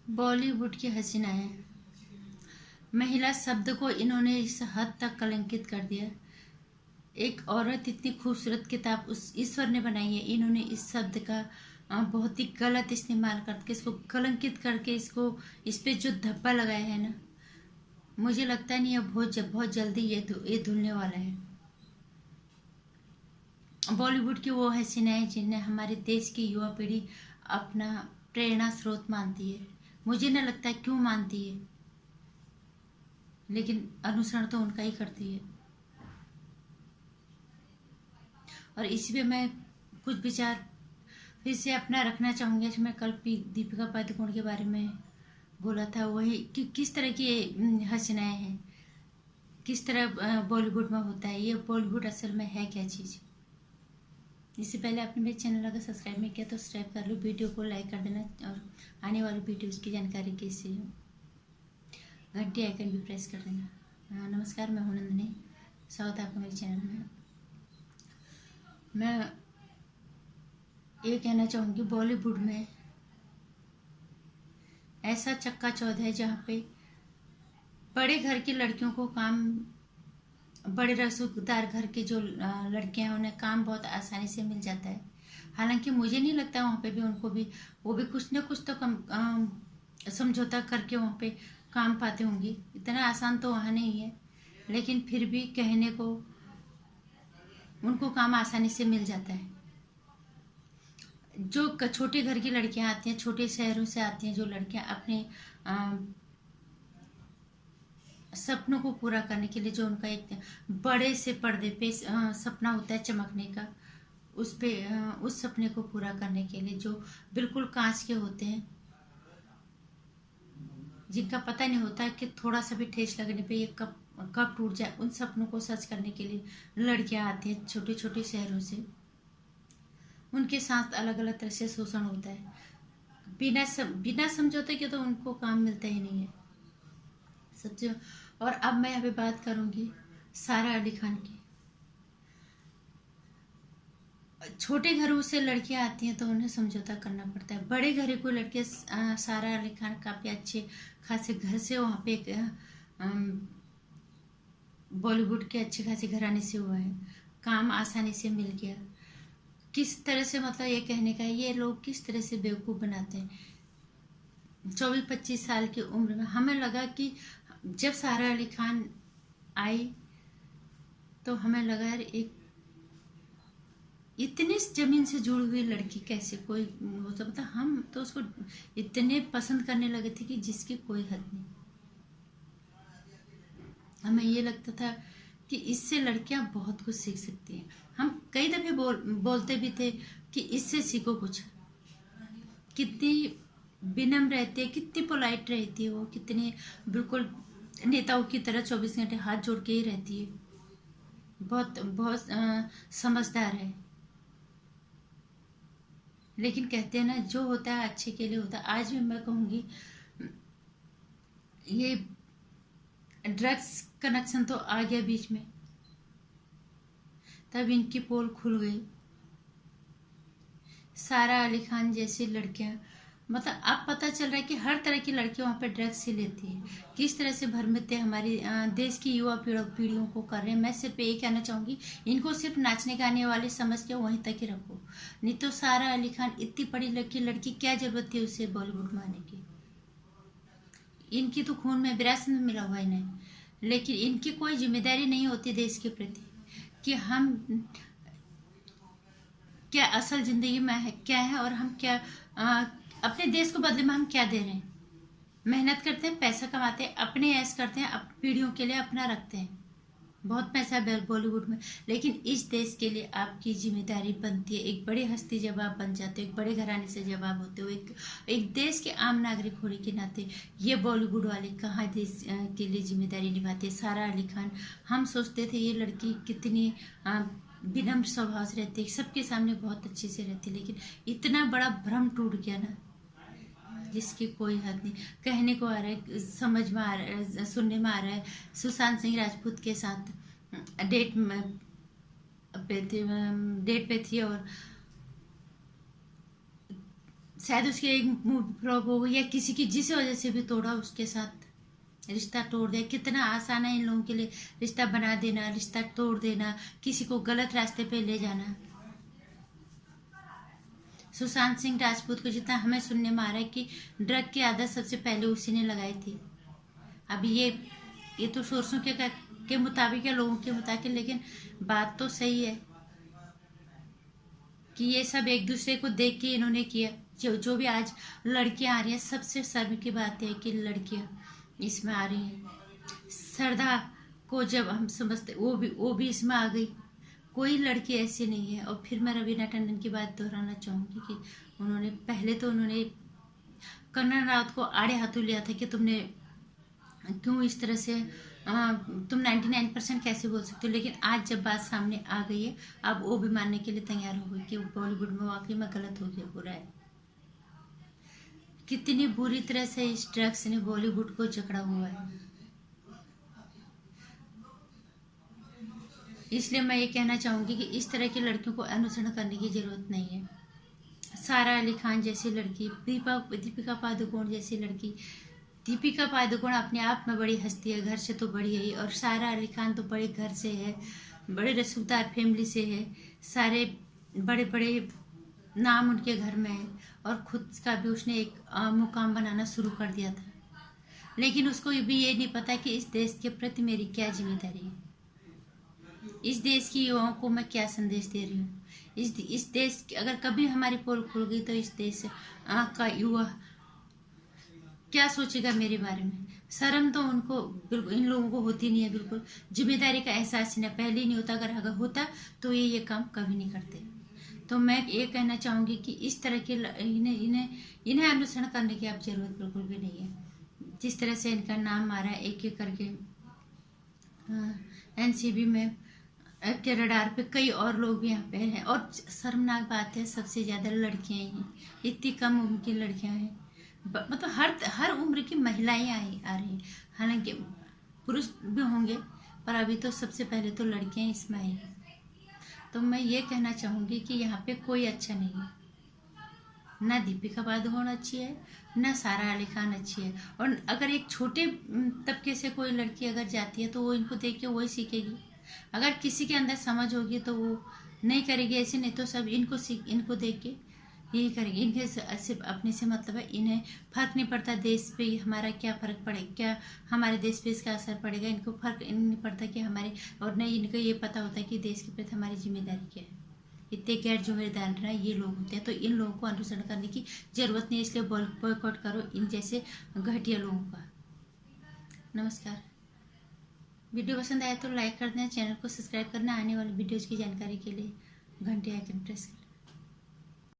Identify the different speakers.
Speaker 1: बॉलीवुड की हसीनाएं, महिला शब्द को इन्होंने इस हद तक कलंकित कर दिया। एक औरत इतनी खूबसूरत किताब उस ईश्वर ने बनाई है, इन्होंने इस शब्द का बहुत ही गलत इस्तेमाल करके इसको कलंकित करके इसको इस पे जो धब्बा लगाया है ना, मुझे लगता नहीं है बहुत जल्दी ये धुलने वाला है। बॉलीवुड की वो हसीनाएं जिन्हें हमारे देश की युवा पीढ़ी अपना प्रेरणा स्रोत मानती है। मुझे न लगता है क्यों मानती है, लेकिन अनुसरण तो उनका ही करती है। और इसी पे मैं कुछ विचार फिर से अपना रखना चाहूँगी। मैं कल दीपिका पादुकोण के बारे में बोला था, वही कि किस तरह की हसीनाएं हैं, किस तरह बॉलीवुड में होता है। ये बॉलीवुड असल में है क्या चीज़। इससे पहले आपने मेरे चैनल अगर सब्सक्राइब नहीं किया तो सब्सक्राइब कर लो, वीडियो को लाइक कर देना और आने वाली वीडियोज़ की जानकारी कैसे हो घंटी आइकन भी प्रेस कर देना। नमस्कार, मैं हूं नंदिनी, स्वागत है आपका मेरे चैनल में। मैं ये कहना चाहूँगी, बॉलीवुड में ऐसा चक्का चौध है जहाँ पे बड़े घर की लड़कियों को काम, बड़े रसूखदार घर के जो लड़कियां हैं उन्हें काम बहुत आसानी से मिल जाता है। हालांकि मुझे नहीं लगता वहाँ पे भी उनको भी वो भी कुछ न कुछ तो कम समझौता करके वहाँ पे काम पाते होंगे। इतना आसान तो वहाँ नहीं है, लेकिन फिर भी कहने को उनको काम आसानी से मिल जाता है। जो छोटे घर की लड़कियां आती हैं, छोटे शहरों से आती हैं जो लड़कियां अपने सपनों को पूरा करने के लिए, जो उनका एक बड़े से पर्दे पे सपना होता है चमकने का, उस सपने को पूरा करने के लिए जो बिल्कुल कांच के होते हैं, जिनका पता नहीं होता कि थोड़ा सा भी ठेस लगने पे ये कब टूट जाए, उन सपनों को सच करने के लिए लड़कियां आती हैं छोटे छोटे शहरों से। उनके साथ अलग अलग तरह से शोषण होता है। बिना समझौते के तो उनको काम मिलता ही नहीं है सबसे। और अब मैं यहाँ पे बात करूंगी सारा अली खान की। छोटे घरों से लड़कियां आती हैं तो उन्हें समझौता करना पड़ता है। बड़े घरों को लड़कियां, सारा अली खान काफी अच्छे खासे घर से वहाँ पे बॉलीवुड के अच्छे खासे घराने से हुआ है, काम आसानी से मिल गया। किस तरह से, मतलब ये कहने का ये लोग किस तरह से बेवकूफ़ बनाते हैं। 24-25 साल की उम्र में हमें लगा कि जब सारा अली खान आई तो हमें लगा यार एक इतनी जमीन से जुड़ी हुई लड़की कैसे कोई हो सकता। हम तो उसको इतने पसंद करने लगे थे कि जिसकी कोई हद नहीं। हमें ये लगता था कि इससे लड़कियां बहुत कुछ सीख सकती हैं। हम कई दफे बोलते भी थे कि इससे सीखो कुछ। कितनी विनम्र रहती है, कितनी पोलाइट रहती है वो, कितनी बिल्कुल नेताओं की तरह 24 घंटे हाथ जोड़ के ही रहती है। बहुत बहुत समझदार है। लेकिन कहते हैं ना, जो होता है अच्छे के लिए होता है। आज भी मैं कहूँगी ये ड्रग्स कनेक्शन तो आ गया बीच में, तब इनकी पोल खुल गई। सारा अली खान जैसी लड़कियां, मतलब अब पता चल रहा है कि हर तरह की लड़कियां वहाँ पे ड्रग्स ही लेती है। किस तरह से भ्रमित हमारी देश की युवा पीढ़ियों को कर रहे हैं। मैं सिर्फ ये कहना चाहूँगी, इनको सिर्फ नाचने गाने वाले समझ के वहीं तक ही रखो। नहीं तो सारा अली खान इतनी पढ़ी लिखी लड़की, क्या जरूरत थी उसे बॉलीवुड में आने की। इनकी तो खून में, विरासत में मिला हुआ इन्हें। लेकिन इनकी कोई जिम्मेदारी नहीं होती देश के प्रति कि हम क्या असल जिंदगी में है, क्या है, और हम क्या अपने देश को बदले में हम क्या दे रहे हैं। मेहनत करते हैं, पैसा कमाते हैं, अपने ऐश करते हैं, पीढ़ियों के लिए अपना रखते हैं। बहुत पैसा है बॉलीवुड में, लेकिन इस देश के लिए आपकी जिम्मेदारी बनती है। एक बड़ी हस्ती जब आप बन जाते हो, एक बड़े घराने से जब आप होते हो, एक देश के आम नागरिक होने के नाते, ये बॉलीवुड वाले कहाँ देश के लिए जिम्मेदारी निभाते। सारा अली खान, हम सोचते थे ये लड़की कितनी विनम्र स्वभाव से रहती है, सबके सामने बहुत अच्छे से रहती, लेकिन इतना बड़ा भ्रम टूट गया ना जिसकी कोई हद नहीं। कहने को आ रहा है, समझ में आ रहा है, सुनने में आ रहा है, सुशांत सिंह राजपूत के साथ डेट पे थी और शायद उसकी एक मूड फ्लॉप हो गई या किसी की जिस वजह से भी तोड़ा, उसके साथ रिश्ता तोड़ दिया। कितना आसान है इन लोगों के लिए रिश्ता बना देना, रिश्ता तोड़ देना, किसी को गलत रास्ते पे ले जाना। सुशांत सिंह राजपूत को जितना हमें सुनने में आ रहा है कि ड्रग की आदत सबसे पहले उसी ने लगाई थी। अब ये तो सोर्सों के मुताबिक या लोगों के मुताबिक, लेकिन बात तो सही है कि ये सब एक दूसरे को देख के इन्होंने किया। जो भी आज लड़कियां आ रही हैं, सबसे शर्म की बात है कि लड़कियां इसमें आ रही हैं। श्रद्धा को जब हम समझते, वो भी इसमें आ गई। कोई लड़की ऐसी नहीं है। और फिर मैं रवीना टंडन की बात दोहराना चाहूंगी कि उन्होंने पहले तो उन्होंने कंगना राउत को आड़े हाथों लिया था कि तुमने क्यों इस तरह से तुम 99% कैसे बोल सकते हो। लेकिन आज जब बात सामने आ गई है, अब वो भी मानने के लिए तैयार हो गई कि बॉलीवुड में वाकई में गलत हो रहा है। कितनी बुरी तरह से इस ड्रग्स ने बॉलीवुड को जकड़ा हुआ है। इसलिए मैं ये कहना चाहूंगी कि इस तरह की लड़कियों को अनुसरण करने की जरूरत नहीं है। सारा अली खान जैसी लड़की, दीपिका पादुकोण जैसी लड़की। दीपिका पादुकोण अपने आप में बड़ी हस्ती है, घर से तो बड़ी है, और सारा अली खान तो बड़े घर से है, बड़े रसूखदार फैमिली से है, सारे बड़े बड़े नाम उनके घर में है, और खुद का भी उसने एक मुकाम बनाना शुरू कर दिया था। लेकिन उसको भी ये नहीं पता कि इस देश के प्रति मेरी क्या जिम्मेदारी है, इस देश की युवाओं को मैं क्या संदेश दे रही हूँ। इस देश की अगर कभी हमारी पोल खुल गई तो इस देश का युवा क्या सोचेगा मेरे बारे में। शर्म तो उनको बिल्कुल, इन लोगों को होती नहीं है बिल्कुल। जिम्मेदारी का एहसास इन्हें पहले ही नहीं होता। अगर होता तो ये काम कभी नहीं करते। तो मैं ये कहना चाहूंगी कि इस तरह के इन्हें अनुसरण करने की अब जरूरत बिल्कुल भी नहीं है। जिस तरह से इनका नाम आ रहा है एक एक करके, एनसीबी में के रडार पे कई और लोग भी यहाँ पे हैं। और शर्मनाक बात है, सबसे ज्यादा लड़कियां ही, इतनी कम उम्र की लड़कियां हैं। मतलब हर उम्र की महिलाएं आ रही हैं। हालांकि पुरुष भी होंगे, पर अभी तो सबसे पहले तो लड़कियां इसमें आई हैं। तो मैं ये कहना चाहूंगी कि यहाँ पे कोई अच्छा नहीं है। ना दीपिका पादुकोण अच्छी है, ना सारा अली खान अच्छी है। और अगर एक छोटे तबके से कोई लड़की अगर जाती है तो वो इनको देख के वही सीखेगी। अगर किसी के अंदर समझ होगी तो वो नहीं करेगी ऐसे, नहीं तो सब इनको देख के यही करेंगे। इनके सिर्फ अपने से मतलब है, इन्हें फर्क नहीं पड़ता देश पे हमारा क्या फर्क पड़े, क्या हमारे देश पे इसका असर पड़ेगा। इनको फर्क नहीं पड़ता कि हमारे, और नहीं इनको ये पता होता है कि देश के प्रति हमारी जिम्मेदारी क्या है। इतने गैर जिम्मेदार ये लोग होते हैं। तो इन लोगों को अनुसरण करने की जरूरत नहीं, इसलिए बॉयकॉट करो इन जैसे घटिया लोगों का। नमस्कार। वीडियो पसंद आया तो लाइक कर देना, चैनल को सब्सक्राइब करना, आने वाले वीडियोज़ की जानकारी के लिए घंटे आइकन प्रेस करना।